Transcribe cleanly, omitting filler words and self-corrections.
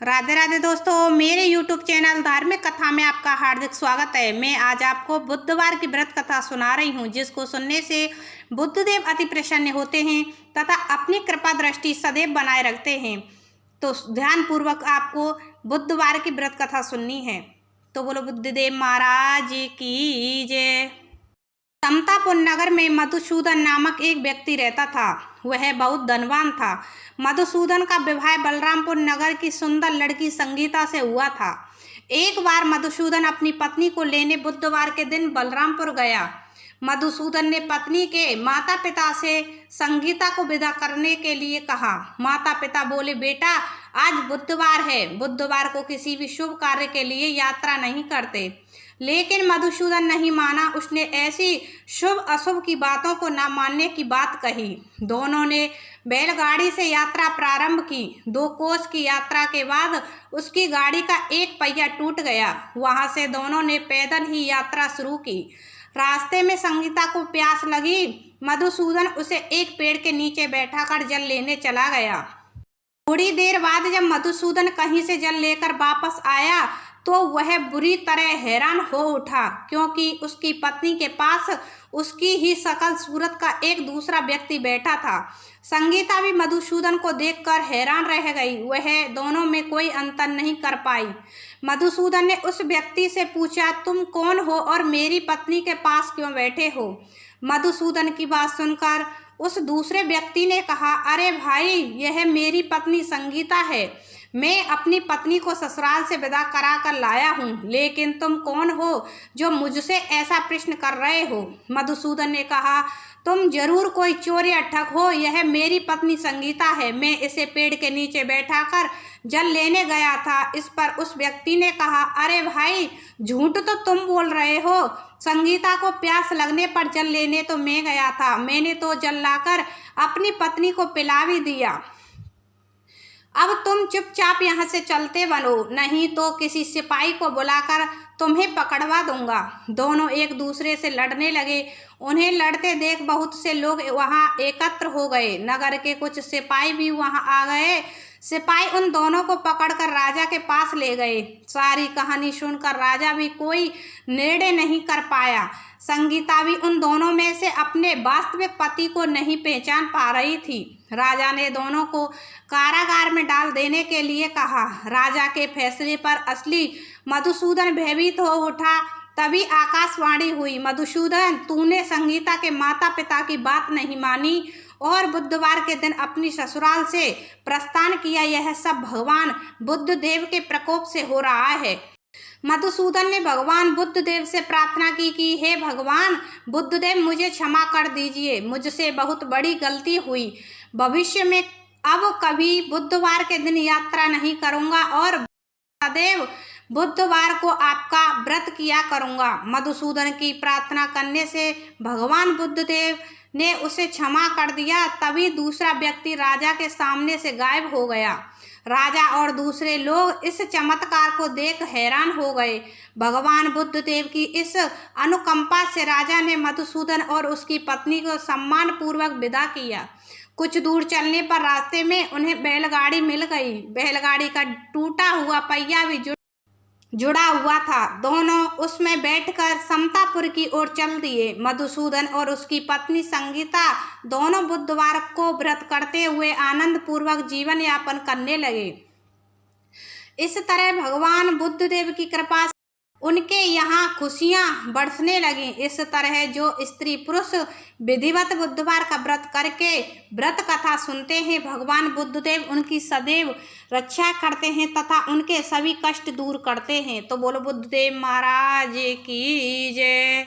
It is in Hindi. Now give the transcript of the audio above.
राधे राधे दोस्तों, मेरे YouTube चैनल धार्मिक कथा में आपका हार्दिक स्वागत है। मैं आज आपको बुधवार की व्रत कथा सुना रही हूँ, जिसको सुनने से बुद्धदेव अति प्रसन्न होते हैं तथा अपनी कृपा दृष्टि सदैव बनाए रखते हैं। तो ध्यान पूर्वक आपको बुधवार की व्रत कथा सुननी है। तो बोलो बुद्धदेव महाराज की जय। समतापुर नगर में मधुसूदन नामक एक व्यक्ति रहता था। वह बहुत धनवान था। मधुसूदन का विवाह बलरामपुर नगर की सुंदर लड़की संगीता से हुआ था। एक बार मधुसूदन अपनी पत्नी को लेने बुधवार के दिन बलरामपुर गया। मधुसूदन ने पत्नी के माता पिता से संगीता को विदा करने के लिए कहा। माता पिता बोले, बेटा आज बुधवार है, बुधवार को किसी भी शुभ कार्य के लिए यात्रा नहीं करते। लेकिन मधुसूदन नहीं माना। उसने ऐसी शुभ अशुभ की बातों को न मानने की बात कही। दोनों ने बैलगाड़ी से यात्रा प्रारंभ की। 2 कोस की यात्रा के बाद उसकी गाड़ी का एक पहिया टूट गया। वहां से दोनों ने पैदल ही यात्रा शुरू की। रास्ते में संगीता को प्यास लगी। मधुसूदन उसे एक पेड़ के नीचे बैठाकर जल लेने चला गया। थोड़ी देर बाद जब मधुसूदन कहीं से जल लेकर वापस आया तो वह बुरी तरह हैरान हो उठा, क्योंकि उसकी पत्नी के पास उसकी ही शकल सूरत का एक दूसरा व्यक्ति बैठा था। संगीता भी मधुसूदन को देखकर हैरान रह गई। वह दोनों में कोई अंतर नहीं कर पाई। मधुसूदन ने उस व्यक्ति से पूछा, तुम कौन हो और मेरी पत्नी के पास क्यों बैठे हो? मधुसूदन की बात सुनकर उस दूसरे व्यक्ति ने कहा, अरे भाई, यह मेरी पत्नी संगीता है। मैं अपनी पत्नी को ससुराल से विदा करा कर लाया हूँ, लेकिन तुम कौन हो जो मुझसे ऐसा प्रश्न कर रहे हो? मधुसूदन ने कहा, तुम जरूर कोई चोर या ठग हो। यह मेरी पत्नी संगीता है। मैं इसे पेड़ के नीचे बैठाकर जल लेने गया था। इस पर उस व्यक्ति ने कहा, अरे भाई, झूठ तो तुम बोल रहे हो। संगीता को प्यास लगने पर जल लेने तो मैं गया था। मैंने तो जल लाकर अपनी पत्नी को पिला भी दिया। अब तुम चुपचाप यहाँ से चलते बनो, नहीं तो किसी सिपाही को बुलाकर तुम्हें पकड़वा दूंगा। दोनों एक दूसरे से लड़ने लगे। उन्हें लड़ते देख बहुत से लोग वहां एकत्र हो गए। नगर के कुछ सिपाही भी वहां आ गए। सिपाही उन दोनों को पकड़कर राजा के पास ले गए। सारी कहानी सुनकर राजा भी कोई निर्णय नहीं कर पाया। संगीता भी उन दोनों में से अपने वास्तविक पति को नहीं पहचान पा रही थी। राजा ने दोनों को कारागार में डाल देने के लिए कहा। राजा के फैसले पर असली मधुसूदन भयभीत हो उठा। तभी आकाशवाणी हुई, मधुसूदन, तूने संगीता के माता पिता की बात नहीं मानी और बुधवार के दिन अपनी ससुराल से प्रस्थान किया। यह सब भगवान बुद्धदेव के प्रकोप से हो रहा है। मधुसूदन ने भगवान बुद्धदेव से प्रार्थना की कि हे भगवान बुद्धदेव, मुझे क्षमा कर दीजिए। मुझसे बहुत बड़ी गलती हुई। भविष्य में अब कभी बुधवार के दिन यात्रा नहीं करूंगा और सदैव बुधवार को आपका व्रत किया करूंगा। मधुसूदन की प्रार्थना करने से भगवान बुद्धदेव ने उसे क्षमा कर दिया। तभी दूसरा व्यक्ति राजा के सामने से गायब हो गया। राजा और दूसरे लोग इस चमत्कार को देख हैरान हो गए। भगवान बुद्धदेव की इस अनुकंपा से राजा ने मधुसूदन और उसकी पत्नी को सम्मान पूर्वक विदा किया। कुछ दूर चलने पर रास्ते में उन्हें बैलगाड़ी मिल गई। बैलगाड़ी का टूटा हुआ पहिया भी जुड़ा हुआ था। दोनों उसमें बैठकर समतापुर की ओर चल दिए। मधुसूदन और उसकी पत्नी संगीता दोनों बुधवार को व्रत करते हुए आनंद पूर्वक जीवन यापन करने लगे। इस तरह भगवान बुद्धदेव की कृपा से उनके यहाँ खुशियाँ बरसने लगी। इस तरह जो स्त्री पुरुष विधिवत बुधवार का व्रत करके व्रत कथा सुनते हैं, भगवान बुद्धदेव उनकी सदैव रक्षा करते हैं तथा उनके सभी कष्ट दूर करते हैं। तो बोलो बुद्धदेव महाराज की जय।